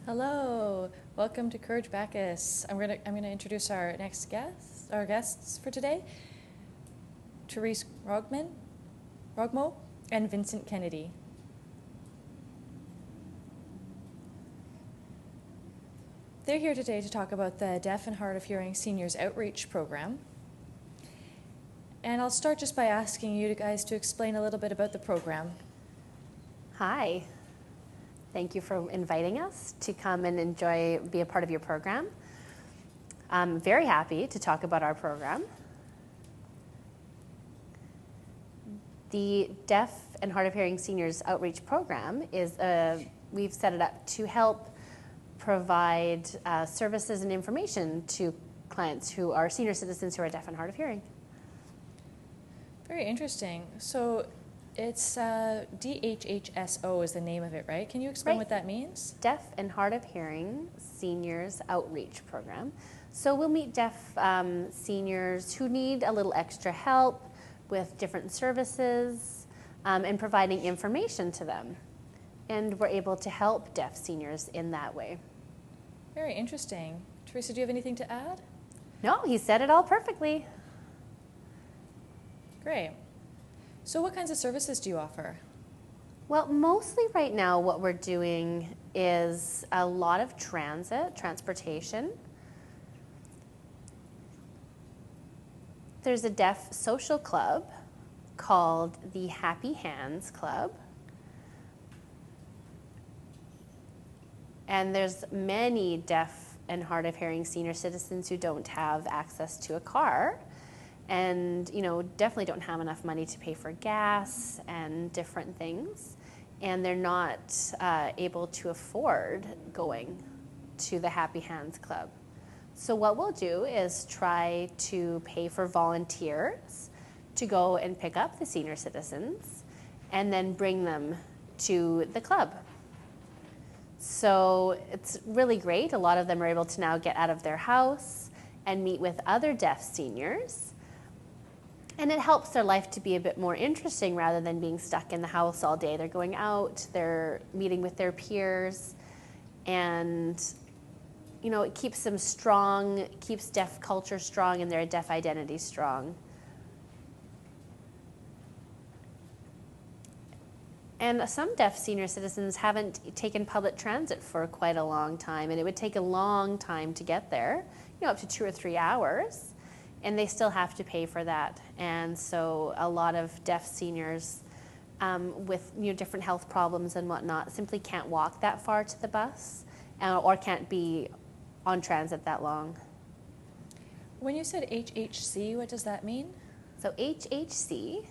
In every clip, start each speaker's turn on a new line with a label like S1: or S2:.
S1: Hello, welcome to Courage Bacchus. I'm gonna introduce our guests for today, Therese Rogmo, and Vincent Kennedy. They're here today to talk about the Deaf and Hard of Hearing Seniors Outreach Program. And I'll start just by asking you guys to explain a little bit about the program.
S2: Hi. Thank you for inviting us to come and be a part of your program. I'm very happy to talk about our program. The Deaf and Hard of Hearing Seniors Outreach Program we've set it up to help provide services and information to clients who are senior citizens who are deaf and hard of hearing.
S1: Very interesting. So it's DHHSO is the name of it, right? Can you explain what that means?
S2: Deaf and Hard of Hearing Seniors Outreach Program. So we'll meet deaf seniors who need a little extra help with different services and providing information to them. And we're able to help deaf seniors in that way.
S1: Very interesting. Teresa, do you have anything to add?
S2: No, he said it all perfectly.
S1: Great. So what kinds of services do you offer?
S2: Well, mostly right now what we're doing is a lot of transportation. There's a deaf social club called the Happy Hands Club. And there's many deaf and hard of hearing senior citizens who don't have access to a car and definitely don't have enough money to pay for gas and different things, and they're not able to afford going to the Happy Hands Club. So what we'll do is try to pay for volunteers to go and pick up the senior citizens and then bring them to the club. So it's really great. A lot of them are able to now get out of their house and meet with other deaf seniors. And it helps their life to be a bit more interesting rather than being stuck in the house all day. They're going out, they're meeting with their peers, and it keeps them strong, keeps deaf culture strong and their deaf identity strong. And some deaf senior citizens haven't taken public transit for quite a long time, and it would take a long time to get there, up to 2 or 3 hours, and they still have to pay for that. And so a lot of deaf seniors with different health problems and whatnot simply can't walk that far to the bus or can't be on transit that long.
S1: When you said HHC, what does that mean?
S2: So HHC,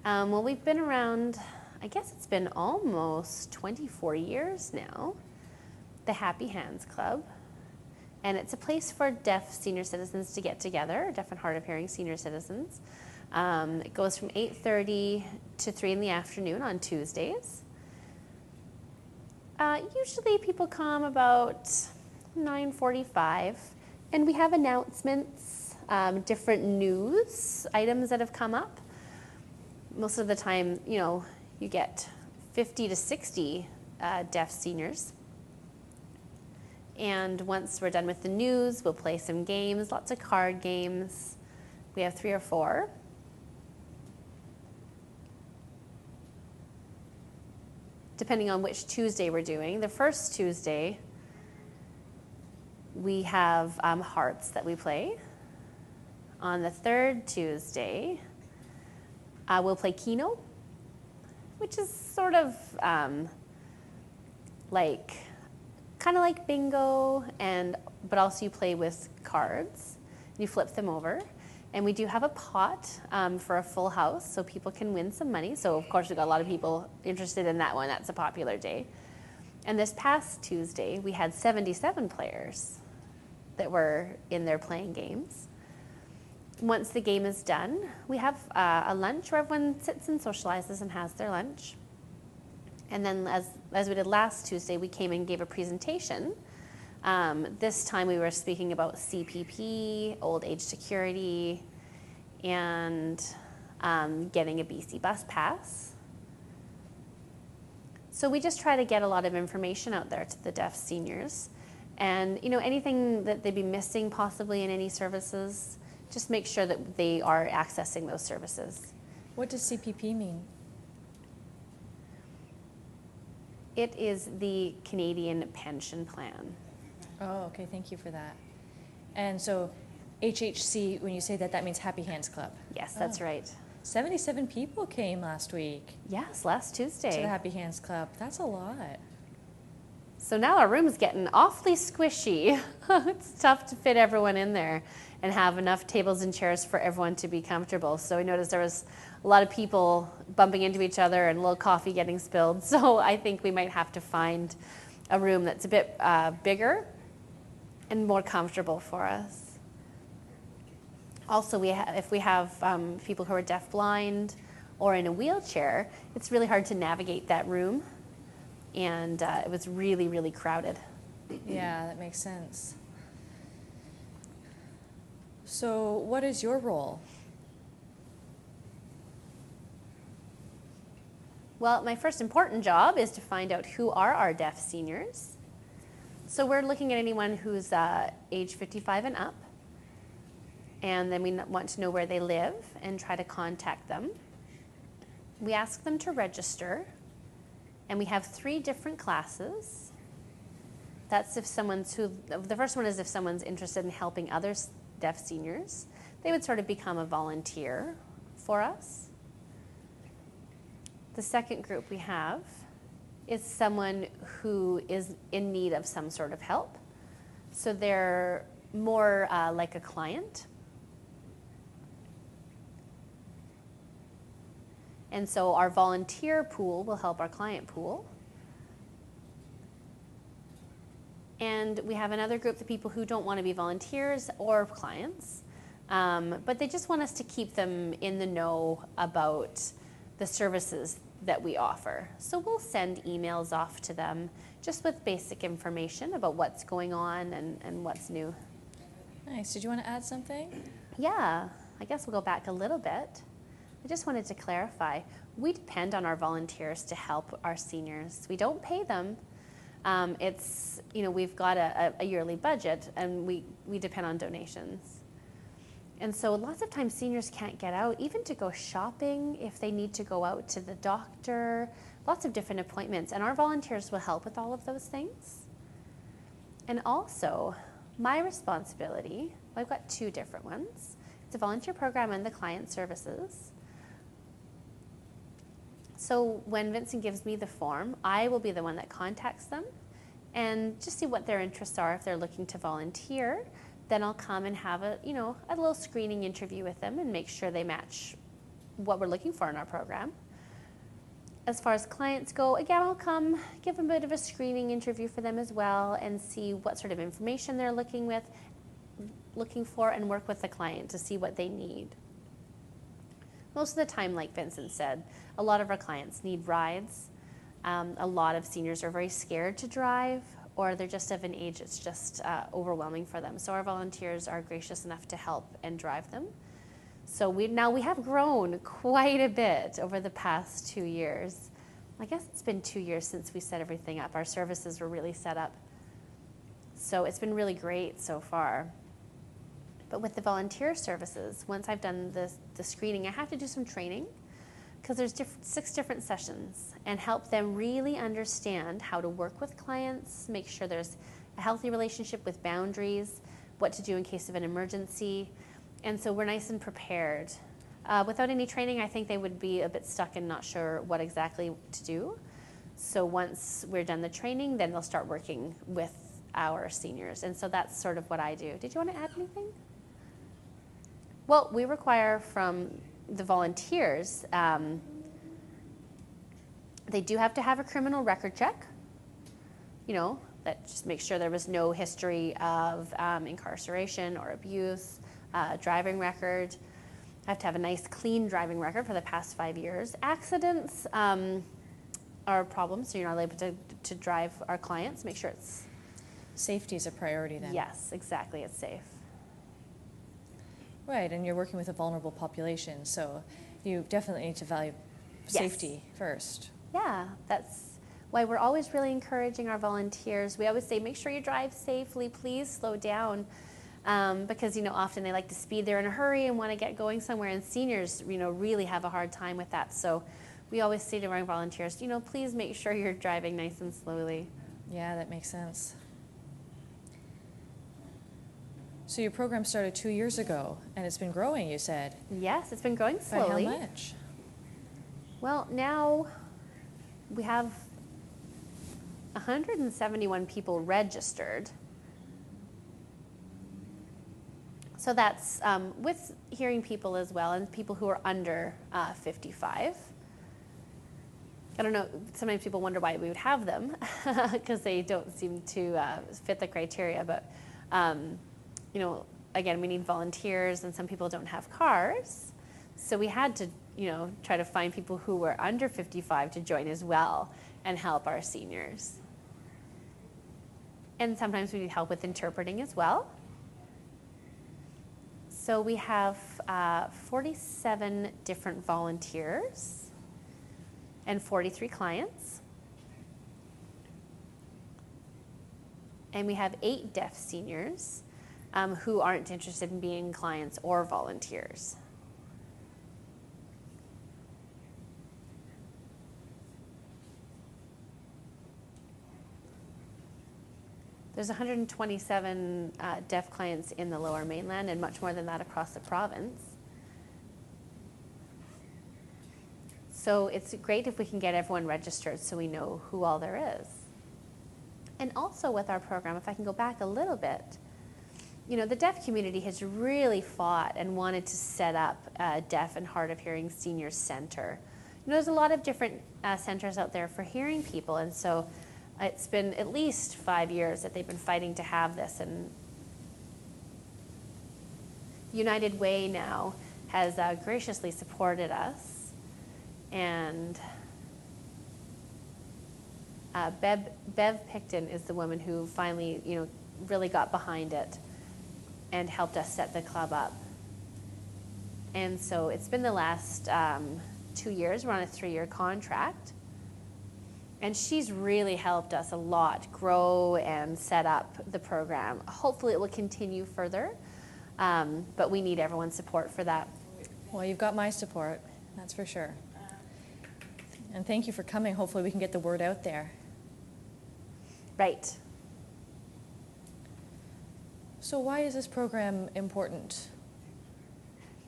S2: well, we've been around, I guess it's been almost 24 years now, the Happy Hands Club. And it's a place for deaf senior citizens to get together, deaf and hard of hearing senior citizens. It goes from 8:30 to 3 in the afternoon on Tuesdays. Usually people come about 9:45, and we have announcements, different news items that have come up. Most of the time, you get 50 to 60 deaf seniors. And once we're done with the news, we'll play some games, lots of card games. We have 3 or 4. Depending on which Tuesday we're doing. The first Tuesday, we have hearts that we play. On the third Tuesday, we'll play Keno, which is sort of kind of like bingo, but also you play with cards. You flip them over. And we do have a pot for a full house, so people can win some money. So of course we've got a lot of people interested in that one. That's a popular day. And this past Tuesday, we had 77 players that were in there playing games. Once the game is done, we have a lunch where everyone sits and socializes and has their lunch. And then as we did last Tuesday, we came and gave a presentation. This time we were speaking about CPP, old age security, and getting a BC bus pass. So we just try to get a lot of information out there to the deaf seniors. And anything that they'd be missing possibly in any services, just make sure that they are accessing those services.
S1: What does CPP mean?
S2: It is the Canadian Pension Plan.
S1: Oh, okay, thank you for that. And so HHC, when you say that, that means Happy Hands Club.
S2: Yes, that's right.
S1: 77 people came last week
S2: Yes, last Tuesday.
S1: to the Happy Hands Club. That's a lot.
S2: So now our room's getting awfully squishy. It's tough to fit everyone in there and have enough tables and chairs for everyone to be comfortable. So we noticed there was a lot of people bumping into each other and a little coffee getting spilled. So I think we might have to find a room that's a bit bigger and more comfortable for us. Also, if we have people who are deafblind or in a wheelchair, it's really hard to navigate that room. And it was really, really crowded.
S1: Yeah, that makes sense. So what is your role?
S2: Well, my first important job is to find out who are our deaf seniors. So we're looking at anyone who's age 55 and up. And then we want to know where they live and try to contact them. We ask them to register. And we have 3 different classes. That's if the first one is if someone's interested in helping other deaf seniors. They would sort of become a volunteer for us. The second group we have is someone who is in need of some sort of help. So they're more like a client. And so our volunteer pool will help our client pool. And we have another group of people who don't want to be volunteers or clients, but they just want us to keep them in the know about the services that we offer. So we'll send emails off to them just with basic information about what's going on and what's new.
S1: Nice. Did you want to add something?
S2: Yeah, I guess we'll go back a little bit. I just wanted to clarify, we depend on our volunteers to help our seniors. We don't pay them. We've got a yearly budget and we depend on donations. And so lots of times seniors can't get out, even to go shopping, if they need to go out to the doctor, lots of different appointments. And our volunteers will help with all of those things. And also, my responsibility, I've got 2 different ones. It's a volunteer program and the client services. So when Vincent gives me the form, I will be the one that contacts them and just see what their interests are. If they're looking to volunteer, then I'll come and have a little screening interview with them and make sure they match what we're looking for in our program. As far as clients go, again, I'll come give a bit of a screening interview for them as well and see what sort of information they're looking for and work with the client to see what they need. Most of the time, like Vincent said, a lot of our clients need rides. A lot of seniors are very scared to drive, or they're just of an age it's just overwhelming for them. So our volunteers are gracious enough to help and drive them. So we have grown quite a bit over the past 2 years. I guess it's been 2 years since we set everything up. Our services were really set up. So it's been really great so far. But with the volunteer services, once I've done the screening, I have to do some training because there's 6 different sessions and help them really understand how to work with clients, make sure there's a healthy relationship with boundaries, what to do in case of an emergency. And so we're nice and prepared. Without any training, I think they would be a bit stuck and not sure what exactly to do. So once we're done the training, then they'll start working with our seniors. And so that's sort of what I do. Did you want to add anything? Well, we require from the volunteers, they do have to have a criminal record check, that just makes sure there was no history of incarceration or abuse, driving record. I have to have a nice clean driving record for the past 5 years. Accidents are a problem, so you're not able to drive our clients, make sure it's...
S1: Safety is a priority then.
S2: Yes, exactly, it's safe.
S1: Right, and you're working with a vulnerable population, so you definitely need to value safety first.
S2: Yeah, why we're always really encouraging our volunteers. We always say, make sure you drive safely, please slow down. Because, often they like to speed, they're in a hurry and want to get going somewhere, and seniors, really have a hard time with that. So we always say to our volunteers, please make sure you're driving nice and slowly.
S1: Yeah, that makes sense. So your program started 2 years ago, and it's been growing, you said.
S2: Yes, it's been growing slowly.
S1: By how much?
S2: Well, now we have 171 people registered. So that's with hearing people as well, and people who are under 55. I don't know, sometimes people wonder why we would have them, because they don't seem to fit the criteria, but again, we need volunteers, and some people don't have cars. So we had to, try to find people who were under 55 to join as well and help our seniors. And sometimes we need help with interpreting as well. So we have 47 different volunteers and 43 clients. And we have 8 deaf seniors who aren't interested in being clients or volunteers. There's 127 deaf clients in the Lower Mainland, and much more than that across the province. So it's great if we can get everyone registered so we know who all there is. And also with our program, if I can go back a little bit, the deaf community has really fought and wanted to set up a deaf and hard of hearing senior center. There's a lot of different centers out there for hearing people, and so it's been at least 5 years that they've been fighting to have this, and United Way now has graciously supported us, and Bev Picton is the woman who finally, really got behind it and helped us set the club up. And so it's been the last 2 years. We're on a 3-year contract. And she's really helped us a lot grow and set up the program. Hopefully it will continue further, but we need everyone's support for that.
S1: Well, you've got my support, that's for sure. And thank you for coming. Hopefully we can get the word out there.
S2: Right.
S1: So why is this program important?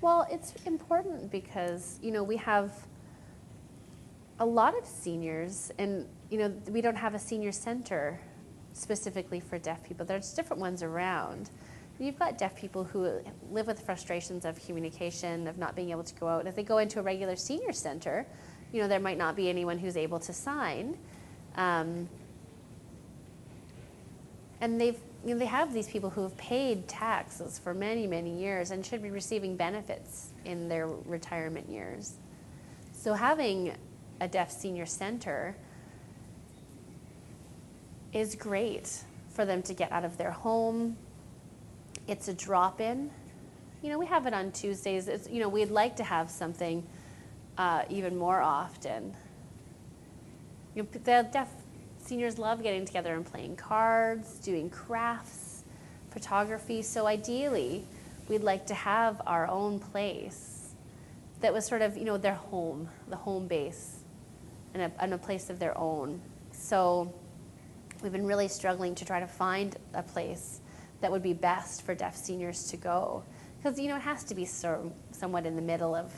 S2: Well, it's important because, we have a lot of seniors, and we don't have a senior center specifically for deaf people. There's different ones around. You've got deaf people who live with frustrations of communication, of not being able to go out. If they go into a regular senior center, there might not be anyone who's able to sign. And they have these people who have paid taxes for many, many years and should be receiving benefits in their retirement years. So having a deaf senior center is great for them to get out of their home. It's a drop-in. We have it on Tuesdays. We'd like to have something even more often. The deaf seniors love getting together and playing cards, doing crafts, photography. So ideally, we'd like to have our own place that was sort of, their home, the home base, and a place of their own. So we've been really struggling to try to find a place that would be best for deaf seniors to go. Because, it has to be somewhat in the middle of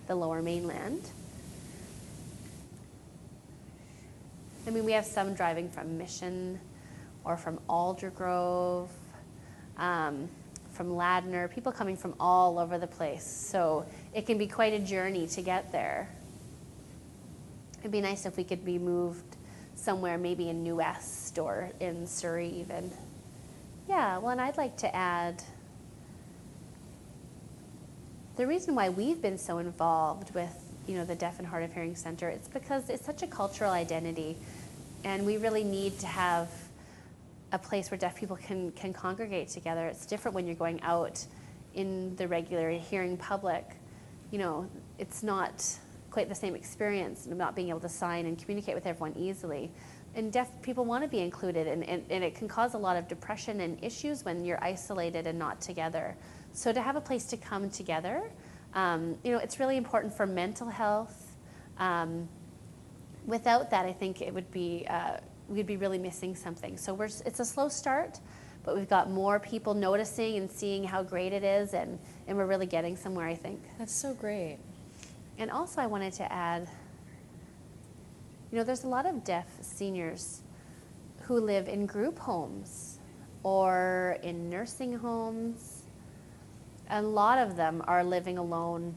S2: the Lower Mainland. We have some driving from Mission or from Aldergrove, from Ladner, people coming from all over the place. So it can be quite a journey to get there. It'd be nice if we could be moved somewhere, maybe in New West or in Surrey even. Yeah, well, and I'd like to add, the reason why we've been so involved with, the Deaf and Hard of Hearing Center, it's because it's such a cultural identity, and we really need to have a place where deaf people can congregate together. It's different when you're going out in the regular hearing public. It's not quite the same experience, not being able to sign and communicate with everyone easily. And deaf people want to be included, and it can cause a lot of depression and issues when you're isolated and not together. So to have a place to come together, it's really important for mental health. Without that, I think it would be, we'd be really missing something. So it's a slow start, but we've got more people noticing and seeing how great it is, and we're really getting somewhere, I think.
S1: That's so great.
S2: And also I wanted to add, there's a lot of deaf seniors who live in group homes or in nursing homes. A lot of them are living alone.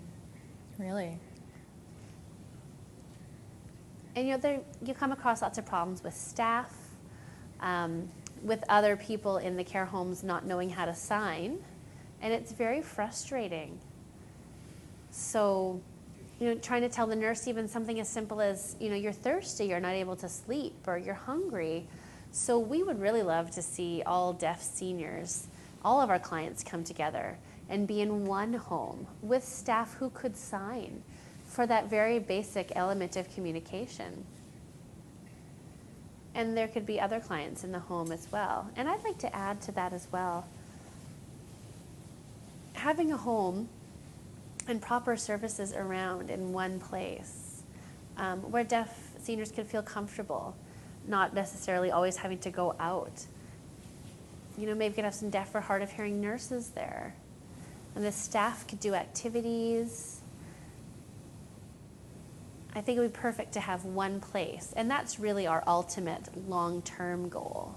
S1: Really?
S2: And you come across lots of problems with staff, with other people in the care homes not knowing how to sign, and it's very frustrating. So, trying to tell the nurse even something as simple as, you're thirsty, you're not able to sleep, or you're hungry. So we would really love to see all deaf seniors, all of our clients come together and be in one home with staff who could sign for that very basic element of communication. And there could be other clients in the home as well. And I'd like to add to that as well. Having a home and proper services around in one place where deaf seniors can feel comfortable, not necessarily always having to go out. Maybe you could have some deaf or hard of hearing nurses there. And the staff could do activities. I think it would be perfect to have one place. And that's really our ultimate long-term goal.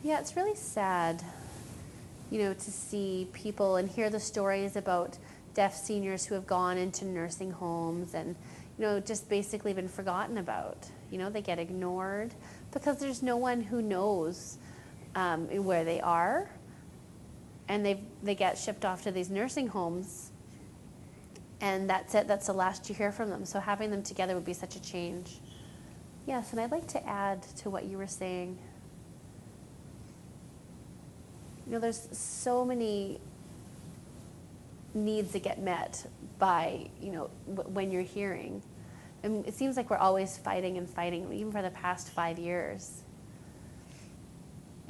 S2: Yeah, it's really sad, to see people and hear the stories about deaf seniors who have gone into nursing homes and, just basically been forgotten about. They get ignored because there's no one who knows where they are. And they get shipped off to these nursing homes, and that's it. That's the last you hear from them. So having them together would be such a change. Yes, and I'd like to add to what you were saying. There's so many needs that get met by, when you're hearing. And it seems like we're always fighting and fighting, even for the past 5 years.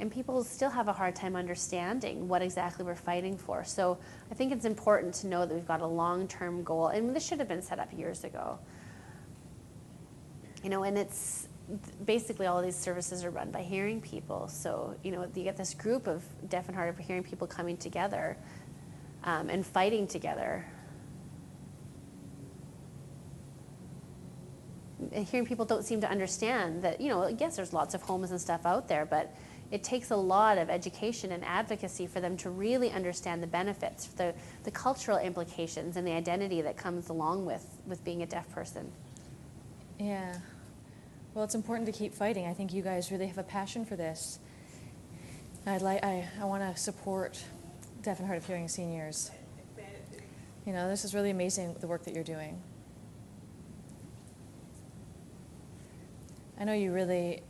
S2: And people still have a hard time understanding what exactly we're fighting for. So I think it's important to know that we've got a long-term goal. And this should have been set up years ago. And it's basically all of these services are run by hearing people. So, you get this group of deaf and hard of hearing people coming together and fighting together. And hearing people don't seem to understand that, yes, there's lots of homes and stuff out there, but it takes a lot of education and advocacy for them to really understand the benefits, the cultural implications, and the identity that comes along with being a deaf person.
S1: Yeah. Well, it's important to keep fighting. I think you guys really have a passion for this. I want to support deaf and hard of hearing seniors. This is really amazing, the work that you're doing. I know you really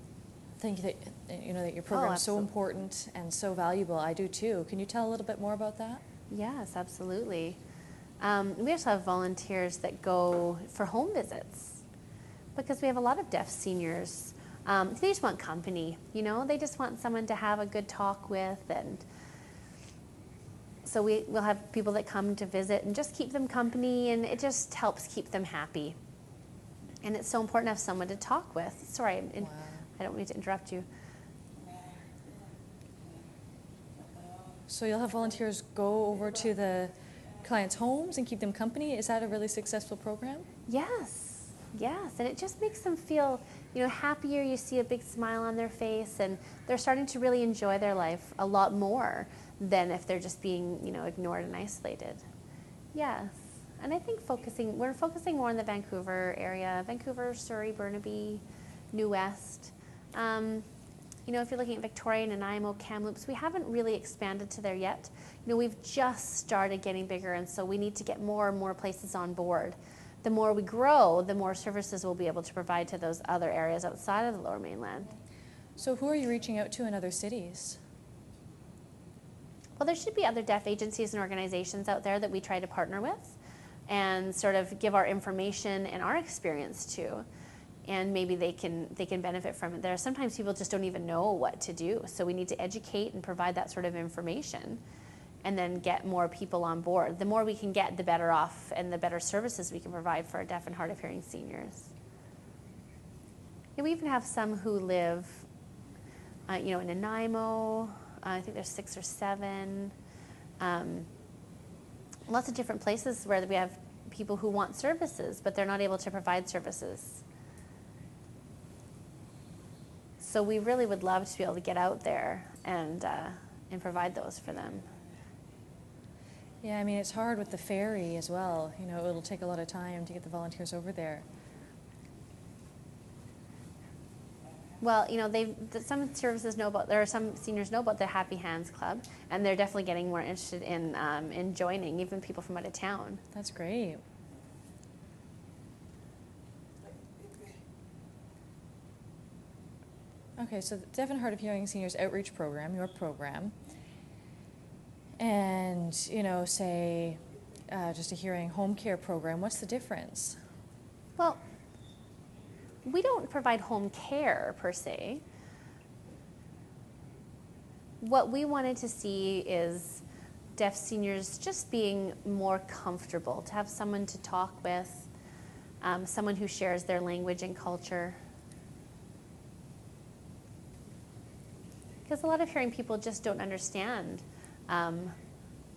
S1: think that that your program is so important and so valuable. I do too. Can you tell a little bit more about that?
S2: Yes, absolutely. We also have volunteers that go for home visits because we have a lot of deaf seniors. They just want company. They just want someone to have a good talk with, and so we'll have people that come to visit and just keep them company, and it just helps keep them happy. And it's so important to have someone to talk with. Sorry.
S1: Wow.
S2: I don't mean to interrupt you.
S1: So you'll have volunteers go over to the clients' homes and keep them company? Is that a really successful program?
S2: Yes, and it just makes them feel, happier. You see a big smile on their face, and they're starting to really enjoy their life a lot more than if they're just being, ignored and isolated. Yes, and I think we're focusing more in the Vancouver area, Vancouver, Surrey, Burnaby, New West. If you're looking at Victoria, Nanaimo, Kamloops, we haven't really expanded to there yet. We've just started getting bigger, and so we need to get more and more places on board. The more we grow, the more services we'll be able to provide to those other areas outside of the Lower Mainland.
S1: So who are you reaching out to in other cities?
S2: Well, there should be other deaf agencies and organizations out there that we try to partner with. and sort of give our information and our experience too. And maybe they can benefit from it. There are sometimes people just don't even know what to do. So we need to educate and provide that sort of information and then get more people on board. The more we can get, the better off and the better services we can provide for our deaf and hard of hearing seniors. And we even have some who live in Nanaimo. I think there's 6 or 7. Lots of different places where we have people who want services, but they're not able to provide services. So we really would love to be able to get out there and provide those for them.
S1: Yeah, I mean, it's hard with the ferry as well. You know, it'll take a lot of time to get the volunteers over there.
S2: Well, you know, some services know about, there are some seniors know about the Happy Hands Club, and they're definitely getting more interested in joining, even people from out of town.
S1: That's great. Okay, so the Deaf and Hard of Hearing Seniors Outreach Program, your program, and, you know, say just a hearing home care program, what's the difference?
S2: Well, we don't provide home care per se. What we wanted to see is deaf seniors just being more comfortable, to have someone to talk with, someone who shares their language and culture. Because a lot of hearing people just don't understand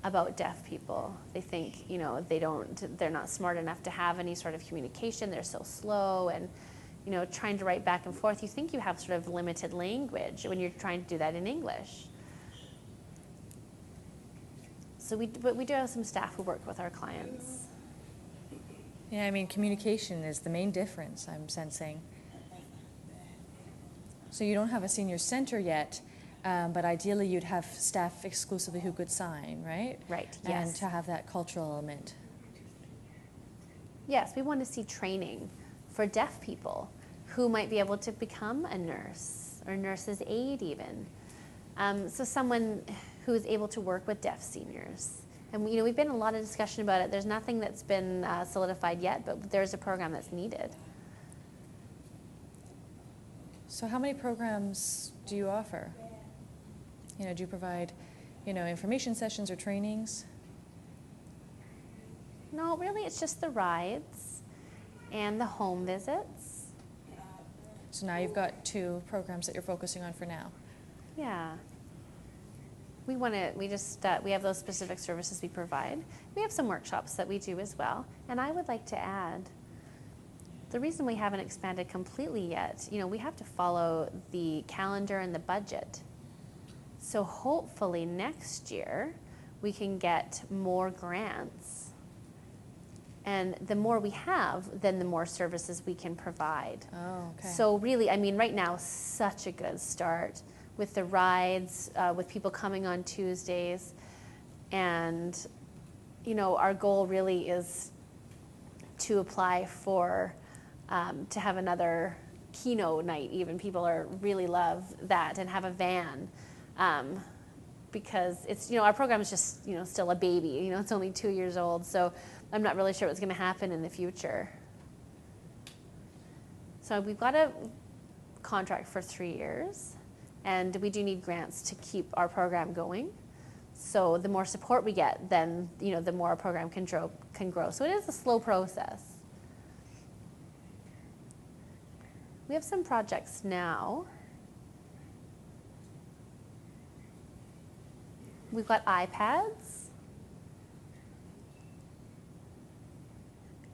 S2: about deaf people. They think, you know, they're not smart enough to have any sort of communication. They're so slow, and, you know, trying to write back and forth, you think you have sort of limited language when you're trying to do that in English. So but we do have some staff who work with our clients.
S1: Yeah, I mean, communication is the main difference, I'm sensing. So you don't have a senior center yet, but ideally you'd have staff exclusively who could sign, right?
S2: Right, yes.
S1: And to have that cultural element.
S2: Yes, we want to see training for deaf people who might be able to become a nurse or nurse's aide even. So someone who is able to work with deaf seniors. And, you know, we've been in a lot of discussion about it. There's nothing that's been solidified yet, but there's a program that's needed.
S1: So how many programs do you offer? You know, do you provide, you know, information sessions or trainings?
S2: No, really, it's just the rides and the home visits.
S1: So now you've got 2 programs that you're focusing on for now.
S2: Yeah. We have those specific services we provide. We have some workshops that we do as well. And I would like to add, the reason we haven't expanded completely yet, you know, we have to follow the calendar and the budget. So hopefully next year we can get more grants. And the more we have, then the more services we can provide.
S1: Oh, okay.
S2: So really, I mean, right now, such a good start with the rides, with people coming on Tuesdays. And, you know, our goal really is to apply for, to have another keynote night even. People really love that, and have a van. Because it's, you know, our program is just, you know, still a baby. You know, it's only 2 years old, so I'm not really sure what's going to happen in the future. So we've got a contract for 3 years, and we do need grants to keep our program going. So the more support we get, then, you know, the more our program can grow. So it is a slow process. We have some projects now. We've got iPads.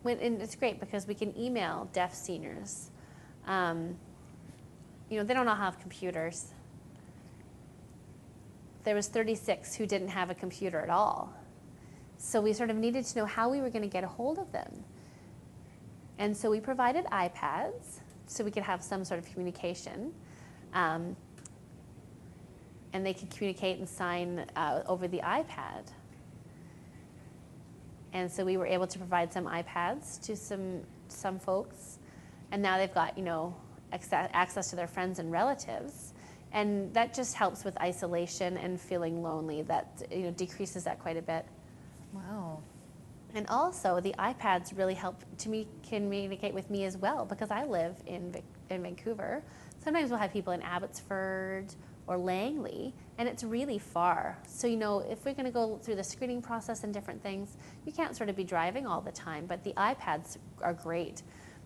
S2: And it's great because we can email deaf seniors. You know, they don't all have computers. There was 36 who didn't have a computer at all. So we sort of needed to know how we were going to get a hold of them. And so we provided iPads so we could have some sort of communication. And they could communicate and sign over the iPad. And so we were able to provide some iPads to some folks. And now they've got, you know, access to their friends and relatives. And that just helps with isolation and feeling lonely. That, you know, decreases that quite a bit.
S1: Wow.
S2: And also, the iPads really help to me communicate with me as well, because I live in Vancouver. Sometimes we'll have people in Abbotsford or Langley, and it's really far. So, you know, if we're going to go through the screening process and different things, you can't sort of be driving all the time, but the iPads are great.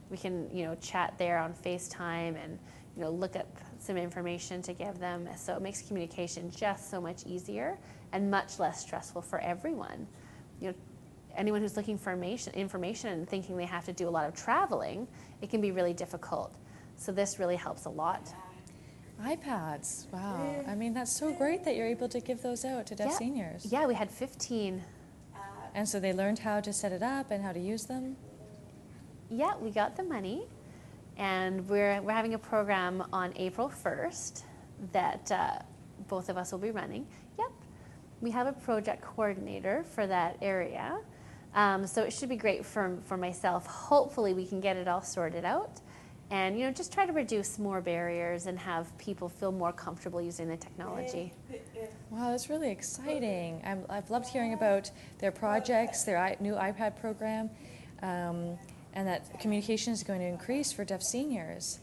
S2: We can, you know, chat there on FaceTime and, you know, look up some information to give them. So it makes communication just so much easier and much less stressful for everyone. You know, anyone who's looking for information and thinking they have to do a lot of traveling, it can be really difficult. So this really helps a lot.
S1: iPads, wow. I mean, that's so great that you're able to give those out to deaf seniors.
S2: Yeah, we had 15.
S1: And so they learned how to set it up and how to use them?
S2: Yeah, we got the money, and we're having a program on April 1st that both of us will be running. Yep, we have a project coordinator for that area, so it should be great for myself. Hopefully we can get it all sorted out, and, you know, just try to reduce more barriers and have people feel more comfortable using the technology.
S1: Wow, that's really exciting. I've loved hearing about their projects, their new iPad program, and that communication is going to increase for deaf seniors.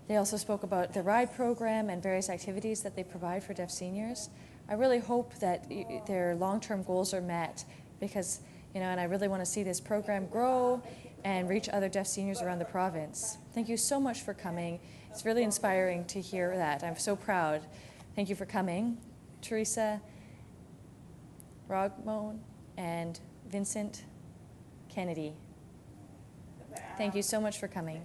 S1: They also spoke about the RIDE program and various activities that they provide for deaf seniors. I really hope that their long-term goals are met, because, you know, and I really want to see this program grow and reach other deaf seniors around the province. Thank you so much for coming. It's really inspiring to hear that. I'm so proud. Thank you for coming, Teresa Rogmone and Vincent Kennedy. Thank you so much for coming.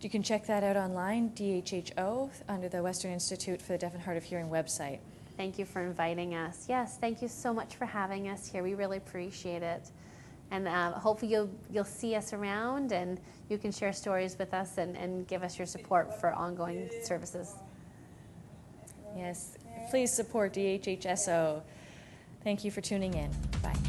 S1: You can check that out online, DHHO, under the Western Institute for the Deaf and Hard of Hearing website.
S2: Thank you for inviting us. Yes, thank you so much for having us here. We really appreciate it. And hopefully you'll see us around, and you can share stories with us and give us your support for ongoing services.
S1: Yes, please support DHHSO. Thank you for tuning in. Bye.